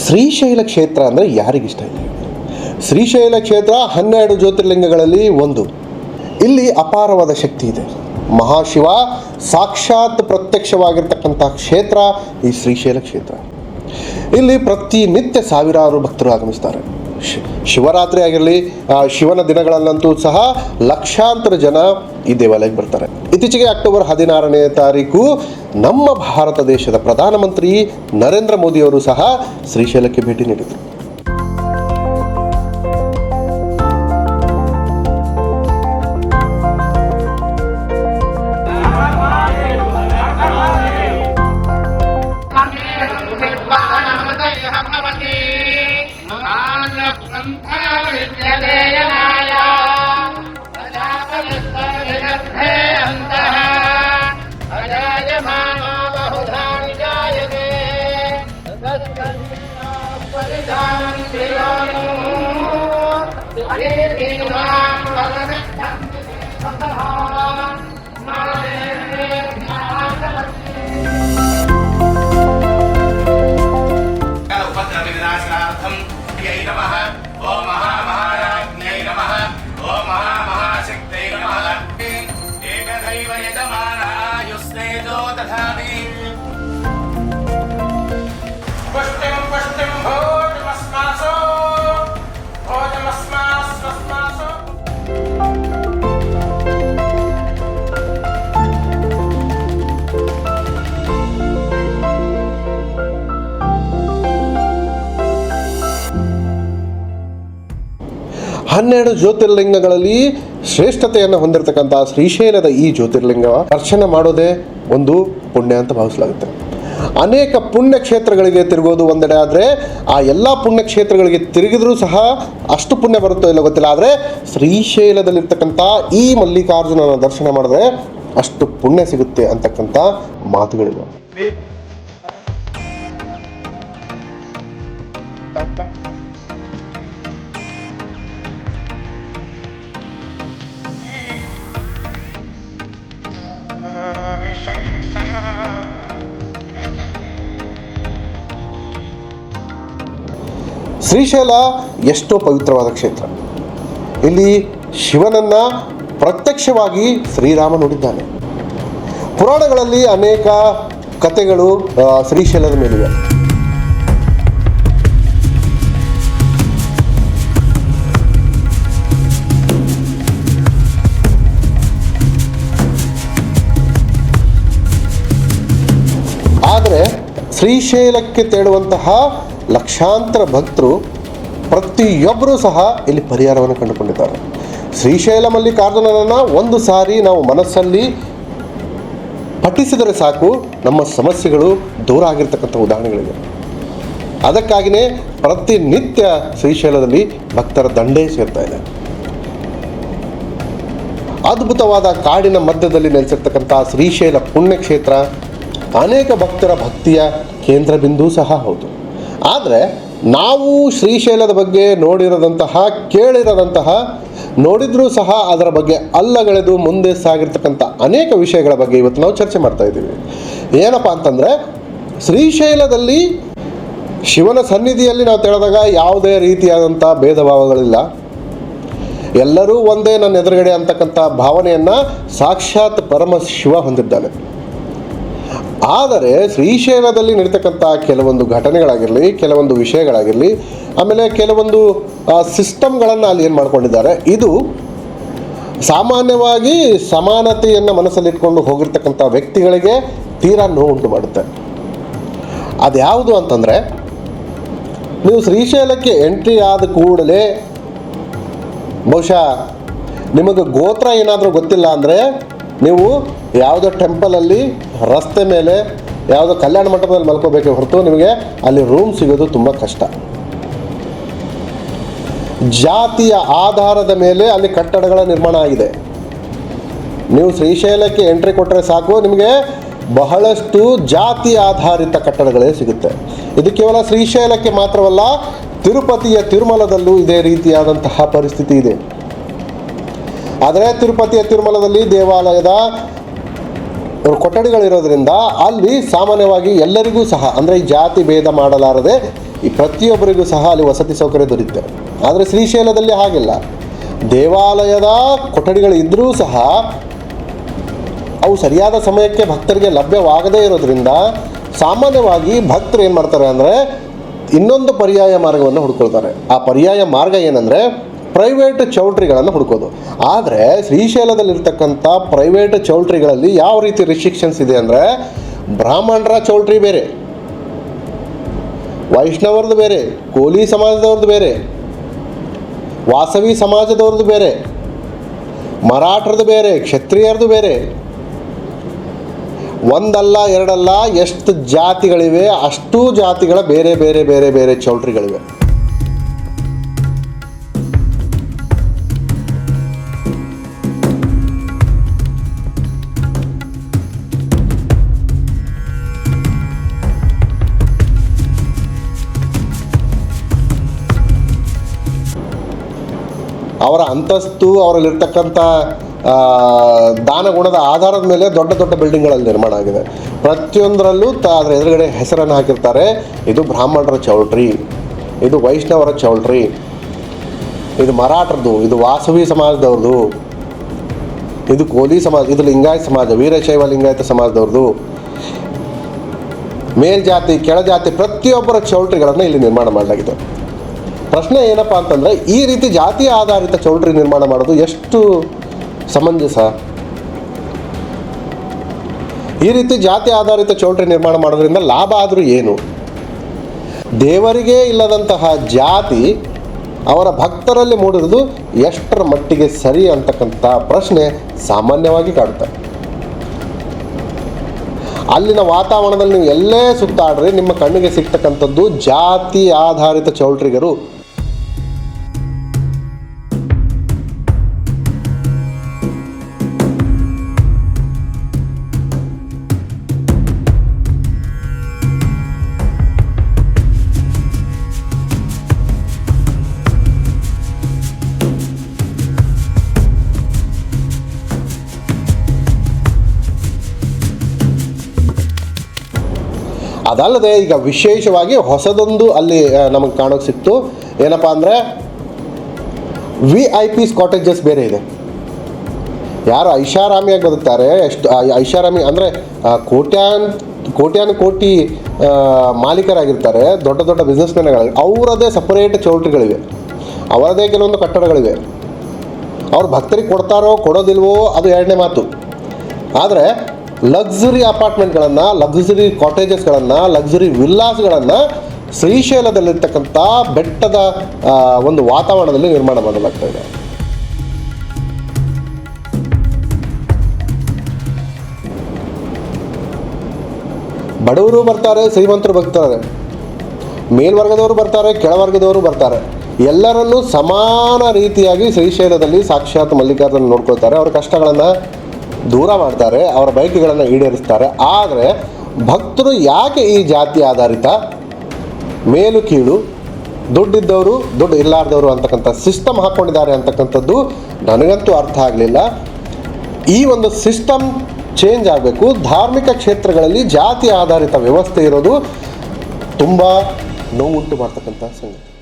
ಶ್ರೀಶೈಲ ಕ್ಷೇತ್ರ ಅಂದರೆ ಯಾರಿಗಿಷ್ಟ ಇದೆ? ಶ್ರೀಶೈಲ ಕ್ಷೇತ್ರ 12 ಜ್ಯೋತಿರ್ಲಿಂಗಗಳಲ್ಲಿ ಒಂದು. ಇಲ್ಲಿ ಅಪಾರವಾದ ಶಕ್ತಿ ಇದೆ. ಮಹಾಶಿವ ಸಾಕ್ಷಾತ್ ಪ್ರತ್ಯಕ್ಷವಾಗಿರ್ತಕ್ಕಂಥ ಕ್ಷೇತ್ರ ಈ ಶ್ರೀಶೈಲ ಕ್ಷೇತ್ರ. ಇಲ್ಲಿ ಪ್ರತಿನಿತ್ಯ ಸಾವಿರಾರು ಭಕ್ತರು ಆಗಮಿಸ್ತಾರೆ. ಶಿವರಾತ್ರಿ ಆಗಿರಲಿ, ಶಿವನ ದಿನಗಳಲ್ಲಂತೂ ಸಹ ಲಕ್ಷಾಂತರ ಜನ ಈ ದೇವಾಲಯಕ್ಕೆ ಬರ್ತಾರೆ. ಇತ್ತೀಚೆಗೆ ಅಕ್ಟೋಬರ್ 16ನೇ ತಾರೀಕು ನಮ್ಮ ಭಾರತ ದೇಶದ ಪ್ರಧಾನಮಂತ್ರಿ ನರೇಂದ್ರ ಮೋದಿಯವರು ಸಹ ಶ್ರೀಶೈಲಕ್ಕೆ ಭೇಟಿ ನೀಡಿದರು. ಹನ್ನೆರಡು ಜ್ಯೋತಿರ್ಲಿಂಗಗಳಲ್ಲಿ ಶ್ರೇಷ್ಠತೆಯನ್ನು ಹೊಂದಿರತಕ್ಕಂಥ ಶ್ರೀಶೈಲದ ಈ ಜ್ಯೋತಿರ್ಲಿಂಗ ದರ್ಶನ ಮಾಡೋದೇ ಒಂದು ಪುಣ್ಯ ಅಂತ ಭಾವಿಸಲಾಗುತ್ತೆ. ಅನೇಕ ಪುಣ್ಯಕ್ಷೇತ್ರಗಳಿಗೆ ತಿರುಗೋದು ಒಂದೆಡೆ ಆದರೆ, ಆ ಎಲ್ಲ ಪುಣ್ಯಕ್ಷೇತ್ರಗಳಿಗೆ ತಿರುಗಿದ್ರೂ ಸಹ ಅಷ್ಟು ಪುಣ್ಯ ಬರುತ್ತೋ ಇಲ್ಲ ಗೊತ್ತಿಲ್ಲ. ಆದರೆ ಶ್ರೀಶೈಲದಲ್ಲಿರ್ತಕ್ಕಂಥ ಈ ಮಲ್ಲಿಕಾರ್ಜುನನ ದರ್ಶನ ಮಾಡಿದ್ರೆ ಅಷ್ಟು ಪುಣ್ಯ ಸಿಗುತ್ತೆ ಅಂತಕ್ಕಂಥ ಮಾತುಗಳಿವೆ. ಶ್ರೀಶೈಲ ಎಷ್ಟೋ ಪವಿತ್ರವಾದ ಕ್ಷೇತ್ರ. ಇಲ್ಲಿ ಶಿವನನ್ನು ಪ್ರತ್ಯಕ್ಷವಾಗಿ ಶ್ರೀರಾಮ ನೋಡಿದ್ದಾನೆ. ಪುರಾಣಗಳಲ್ಲಿ ಅನೇಕ ಕಥೆಗಳು ಶ್ರೀಶೈಲದ ಮೇಲಿವೆ. ಆದರೆ ಶ್ರೀಶೈಲಕ್ಕೆ ತೇಳುವಂತಹ ಲಕ್ಷಾಂತರ ಭಕ್ತರು ಪ್ರತಿಯೊಬ್ಬರೂ ಸಹ ಇಲ್ಲಿ ಪರಿಹಾರವನ್ನು ಕಂಡುಕೊಂಡಿದ್ದಾರೆ. ಶ್ರೀಶೈಲ ಮಲ್ಲಿಕಾರ್ಜುನನನ್ನು ಒಂದು ಸಾರಿ ನಾವು ಮನಸ್ಸಲ್ಲಿ ಪಠಿಸಿದರೆ ಸಾಕು, ನಮ್ಮ ಸಮಸ್ಯೆಗಳು ದೂರ ಆಗಿರ್ತಕ್ಕಂಥ ಉದಾಹರಣೆಗಳಿವೆ. ಅದಕ್ಕಾಗಿಯೇ ಪ್ರತಿನಿತ್ಯ ಶ್ರೀಶೈಲದಲ್ಲಿ ಭಕ್ತರ ದಂಡೇ ಸೇರ್ತಾ ಇದೆ. ಅದ್ಭುತವಾದ ಕಾಡಿನ ಮಧ್ಯದಲ್ಲಿ ನೆಲೆಸಿರ್ತಕ್ಕಂಥ ಶ್ರೀಶೈಲ ಪುಣ್ಯಕ್ಷೇತ್ರ ಅನೇಕ ಭಕ್ತರ ಭಕ್ತಿಯ ಕೇಂದ್ರ ಬಿಂದು ಸಹ ಹೌದು. ಆದರೆ ನಾವು ಶ್ರೀಶೈಲದ ಬಗ್ಗೆ ನೋಡಿರದಂತಹ, ಕೇಳಿರದಂತಹ, ನೋಡಿದ್ರೂ ಸಹ ಅದರ ಬಗ್ಗೆ ಅಲ್ಲಗಳೆದು ಮುಂದೆ ಸಾಗಿರ್ತಕ್ಕಂಥ ಅನೇಕ ವಿಷಯಗಳ ಬಗ್ಗೆ ಇವತ್ತು ನಾವು ಚರ್ಚೆ ಮಾಡ್ತಾ ಇದ್ದೀವಿ. ಏನಪ್ಪ ಅಂತಂದರೆ, ಶ್ರೀಶೈಲದಲ್ಲಿ ಶಿವನ ಸನ್ನಿಧಿಯಲ್ಲಿ ನಾವು ತೆರೆದಾಗ ಯಾವುದೇ ರೀತಿಯಾದಂಥ ಭೇದ ಭಾವಗಳಿಲ್ಲ. ಎಲ್ಲರೂ ಒಂದೇ ನನ್ನ ಎದುರುಗಡೆ ಅಂತಕ್ಕಂಥ ಭಾವನೆಯನ್ನು ಸಾಕ್ಷಾತ್ ಪರಮ ಶಿವ ಹೊಂದಿದ್ದಾನೆ. ಆದರೆ ಶ್ರೀಶೈಲದಲ್ಲಿ ನಡೀತಕ್ಕಂಥ ಕೆಲವೊಂದು ಘಟನೆಗಳಾಗಿರಲಿ, ಕೆಲವೊಂದು ವಿಷಯಗಳಾಗಿರಲಿ, ಆಮೇಲೆ ಕೆಲವೊಂದು ಸಿಸ್ಟಮ್ಗಳನ್ನು ಅಲ್ಲಿ ಏನು ಮಾಡ್ಕೊಂಡಿದ್ದಾರೆ, ಇದು ಸಾಮಾನ್ಯವಾಗಿ ಸಮಾನತೆಯನ್ನು ಮನಸ್ಸಲ್ಲಿಟ್ಕೊಂಡು ಹೋಗಿರ್ತಕ್ಕಂಥ ವ್ಯಕ್ತಿಗಳಿಗೆ ತೀರಾ ನೋವು ಉಂಟು ಮಾಡುತ್ತೆ. ಅದ್ಯಾವುದು ಅಂತಂದರೆ, ನೀವು ಶ್ರೀಶೈಲಕ್ಕೆ ಎಂಟ್ರಿ ಆದ ಕೂಡಲೇ ಬಹುಶಃ ನಿಮಗೆ ಗೋತ್ರ ಏನಾದರೂ ಗೊತ್ತಿಲ್ಲ ಅಂದರೆ, ನೀವು ಯಾವುದೋ ಟೆಂಪಲಲ್ಲಿ ರಸ್ತೆ ಮೇಲೆ ಯಾವುದೋ ಕಲ್ಯಾಣ ಮಂಟಪದಲ್ಲಿ ಮಲ್ಕೋಬೇಕೆ ಹೊರತು ನಿಮಗೆ ಅಲ್ಲಿ ರೂಮ್ ಸಿಗೋದು ತುಂಬ ಕಷ್ಟ. ಜಾತಿಯ ಆಧಾರದ ಮೇಲೆ ಅಲ್ಲಿ ಕಟ್ಟಡಗಳ ನಿರ್ಮಾಣ ಆಗಿದೆ. ನೀವು ಶ್ರೀಶೈಲಕ್ಕೆ ಎಂಟ್ರಿ ಕೊಟ್ಟರೆ ಸಾಕು, ನಿಮಗೆ ಬಹಳಷ್ಟು ಜಾತಿ ಆಧಾರಿತ ಕಟ್ಟಡಗಳೇ ಸಿಗುತ್ತೆ. ಇದು ಕೇವಲ ಶ್ರೀಶೈಲಕ್ಕೆ ಮಾತ್ರವಲ್ಲ, ತಿರುಪತಿಯ ತಿರುಮಲದಲ್ಲೂ ಇದೇ ರೀತಿಯಾದಂತಹ ಪರಿಸ್ಥಿತಿ ಇದೆ. ಆದರೆ ತಿರುಪತಿಯ ತಿರುಮಲದಲ್ಲಿ ದೇವಾಲಯದ ಕೊಠಡಿಗಳಿರೋದ್ರಿಂದ ಅಲ್ಲಿ ಸಾಮಾನ್ಯವಾಗಿ ಎಲ್ಲರಿಗೂ ಸಹ, ಅಂದರೆ ಈ ಜಾತಿ ಭೇದ ಮಾಡಲಾರದೆ ಈ ಪ್ರತಿಯೊಬ್ಬರಿಗೂ ಸಹ ಅಲ್ಲಿ ವಸತಿ ಸೌಕರ್ಯ ದೊರೆಯುತ್ತೆ. ಆದರೆ ಶ್ರೀಶೈಲದಲ್ಲಿ ಹಾಗಿಲ್ಲ. ದೇವಾಲಯದ ಕೊಠಡಿಗಳು ಇದ್ದರೂ ಸಹ ಅವು ಸರಿಯಾದ ಸಮಯಕ್ಕೆ ಭಕ್ತರಿಗೆ ಲಭ್ಯವಾಗದೇ ಇರೋದ್ರಿಂದ ಸಾಮಾನ್ಯವಾಗಿ ಭಕ್ತರು ಏನು ಮಾಡ್ತಾರೆ ಅಂದರೆ ಇನ್ನೊಂದು ಪರ್ಯಾಯ ಮಾರ್ಗವನ್ನು ಹುಡ್ಕೊಳ್ತಾರೆ. ಆ ಪರ್ಯಾಯ ಮಾರ್ಗ ಏನಂದರೆ ಪ್ರೈವೇಟ್ ಚೌಲ್ಟ್ರಿಗಳನ್ನು ಹುಡುಕೋದು. ಆದರೆ ಶ್ರೀಶೈಲದಲ್ಲಿರ್ತಕ್ಕಂಥ ಪ್ರೈವೇಟ್ ಚೌಲ್ಟ್ರಿಗಳಲ್ಲಿ ಯಾವ ರೀತಿ ರಿಸ್ಟ್ರಿಕ್ಷನ್ಸ್ ಇದೆ ಅಂದರೆ, ಬ್ರಾಹ್ಮಣರ ಚೌಲ್ಟ್ರಿ ಬೇರೆ, ವೈಷ್ಣವರದ್ದು ಬೇರೆ, ಕೋಲಿ ಸಮಾಜದವ್ರದ್ದು ಬೇರೆ, ವಾಸವಿ ಸಮಾಜದವ್ರದ್ದು ಬೇರೆ, ಮರಾಠರದ್ದು ಬೇರೆ, ಕ್ಷತ್ರಿಯರದು ಬೇರೆ. ಒಂದಲ್ಲ ಎರಡಲ್ಲ, ಎಷ್ಟು ಜಾತಿಗಳಿವೆ ಅಷ್ಟೂ ಜಾತಿಗಳ ಬೇರೆ ಬೇರೆ ಬೇರೆ ಬೇರೆ ಚೌಲ್ಟ್ರಿಗಳಿವೆ. ಅವರ ಅಂತಸ್ತು, ಅವರಲ್ಲಿರ್ತಕ್ಕಂಥ ದಾನಗುಣದ ಆಧಾರದ ಮೇಲೆ ದೊಡ್ಡ ದೊಡ್ಡ ಬಿಲ್ಡಿಂಗ್ಗಳಲ್ಲಿ ನಿರ್ಮಾಣ ಆಗಿದೆ. ಪ್ರತಿಯೊಂದರಲ್ಲೂ ಅದರ ಎದುರುಗಡೆ ಹೆಸರನ್ನು ಹಾಕಿರ್ತಾರೆ, ಇದು ಬ್ರಾಹ್ಮಣರ ಚೌಲ್ಟ್ರಿ, ಇದು ವೈಷ್ಣವರ ಚೌಲ್ಟ್ರಿ, ಇದು ಮರಾಠರದು, ಇದು ವಾಸವಿ ಸಮಾಜದವ್ರದ್ದು, ಇದು ಕೋಲಿ ಸಮಾಜ, ಇದು ಲಿಂಗಾಯತ ಸಮಾಜ, ವೀರಶೈವ ಲಿಂಗಾಯತ ಸಮಾಜದವ್ರದ್ದು, ಮೇಲ್ಜಾತಿ ಕೆಳಜಾತಿ ಪ್ರತಿಯೊಬ್ಬರ ಚೌಲ್ಟ್ರಿಗಳನ್ನು ಇಲ್ಲಿ ನಿರ್ಮಾಣ ಮಾಡಲಾಗಿದೆ. ಪ್ರಶ್ನೆ ಏನಪ್ಪ ಅಂತಂದರೆ, ಈ ರೀತಿ ಜಾತಿ ಆಧಾರಿತ ಚೌಲ್ಟ್ರಿ ನಿರ್ಮಾಣ ಮಾಡೋದು ಎಷ್ಟು ಸಮಂಜಸ? ಈ ರೀತಿ ಜಾತಿ ಆಧಾರಿತ ಚೌಲ್ಟ್ರಿ ನಿರ್ಮಾಣ ಮಾಡೋದ್ರಿಂದ ಲಾಭ ಆದರೂ ಏನು? ದೇವರಿಗೆ ಇಲ್ಲದಂತಹ ಜಾತಿ ಅವರ ಭಕ್ತರಲ್ಲಿ ಮೂಡಿರೋದು ಎಷ್ಟರ ಮಟ್ಟಿಗೆ ಸರಿ ಅಂತಕ್ಕಂಥ ಪ್ರಶ್ನೆ ಸಾಮಾನ್ಯವಾಗಿ ಕಾಡುತ್ತೆ. ಅಲ್ಲಿನ ವಾತಾವರಣದಲ್ಲಿ ನೀವು ಎಲ್ಲೇ ಸುತ್ತಾಡ್ರಿ ನಿಮ್ಮ ಕಣ್ಣಿಗೆ ಸಿಗ್ತಕ್ಕಂಥದ್ದು ಜಾತಿ ಆಧಾರಿತ ಚೌಲ್ಟ್ರಿಗರು. ಅದಲ್ಲದೆ ಈಗ ವಿಶೇಷವಾಗಿ ಹೊಸದೊಂದು ಅಲ್ಲಿ ನಮಗೆ ಕಾಣೋಕ್ಕೆ ಸಿಕ್ತು. ಏನಪ್ಪ ಅಂದರೆ VIP ಕಾಟೇಜಸ್ ಬೇರೆ ಇದೆ. ಯಾರು ಐಷಾರಾಮಿಯಾಗಿ ಬದುಕ್ತಾರೆ, ಎಷ್ಟು ಐಷಾರಾಮಿ ಅಂದರೆ ಕೋಟ್ಯಾನು ಕೋಟಿ ಮಾಲೀಕರಾಗಿರ್ತಾರೆ, ದೊಡ್ಡ ದೊಡ್ಡ ಬಿಸ್ನೆಸ್ ಮ್ಯಾನ್ಗಳು, ಅವರದೇ ಸಪರೇಟ್ ಚೌಲ್ಟ್ರಿಗಳಿವೆ, ಅವರದೇ ಕೆಲವೊಂದು ಕಟ್ಟಡಗಳಿವೆ. ಅವ್ರು ಭಕ್ತರಿಗೆ ಕೊಡ್ತಾರೋ ಕೊಡೋದಿಲ್ವೋ ಅದು ಎರಡನೇ ಮಾತು. ಆದರೆ ಲಕ್ಸುರಿ ಅಪಾರ್ಟ್ಮೆಂಟ್ಗಳನ್ನು, ಲಕ್ಸುರಿ ಕಾಟೇಜಸ್ಗಳನ್ನು, ಲಕ್ಸುರಿ ವಿಲ್ಲಾಸ್ಗಳನ್ನು ಶ್ರೀಶೈಲದಲ್ಲಿರ್ತಕ್ಕಂಥ ಬೆಟ್ಟದ ಒಂದು ವಾತಾವರಣದಲ್ಲಿ ನಿರ್ಮಾಣ ಮಾಡಲಾಗ್ತಾ ಇದೆ. ಬಡವರು ಬರ್ತಾರೆ, ಶ್ರೀಮಂತರು ಬರ್ತಾರೆ, ಮೇಲ್ವರ್ಗದವರು ಬರ್ತಾರೆ, ಕೆಳವರ್ಗದವರು ಬರ್ತಾರೆ. ಎಲ್ಲರನ್ನೂ ಸಮಾನ ರೀತಿಯಾಗಿ ಶ್ರೀಶೈಲದಲ್ಲಿ ಸಾಕ್ಷಾತ್ ಮಲ್ಲಿಕಾರ್ಜುನ ನೋಡ್ಕೊಳ್ತಾರೆ. ಅವರ ಕಷ್ಟಗಳನ್ನು ದೂರ ಮಾಡ್ತಾರೆ, ಅವರ ಬಯಕೆಗಳನ್ನು ಈಡೇರಿಸ್ತಾರೆ. ಆದರೆ ಭಕ್ತರು ಯಾಕೆ ಈ ಜಾತಿ ಆಧಾರಿತ ಮೇಲು ಕೀಳು, ದುಡ್ಡಿದ್ದವರು ದುಡ್ಡು ಇಲ್ಲಾರ್ದವರು ಅಂತಕ್ಕಂಥ ಸಿಸ್ಟಮ್ ಹಾಕ್ಕೊಂಡಿದ್ದಾರೆ ಅಂತಕ್ಕಂಥದ್ದು ನನಗಂತೂ ಅರ್ಥ ಆಗಲಿಲ್ಲ. ಈ ಒಂದು ಸಿಸ್ಟಮ್ ಚೇಂಜ್ ಆಗಬೇಕು. ಧಾರ್ಮಿಕ ಕ್ಷೇತ್ರಗಳಲ್ಲಿ ಜಾತಿ ಆಧಾರಿತ ವ್ಯವಸ್ಥೆ ಇರೋದು ತುಂಬ ನೋವುಂಟು ಮಾಡ್ತಕ್ಕಂಥ ಸಂಗತಿ.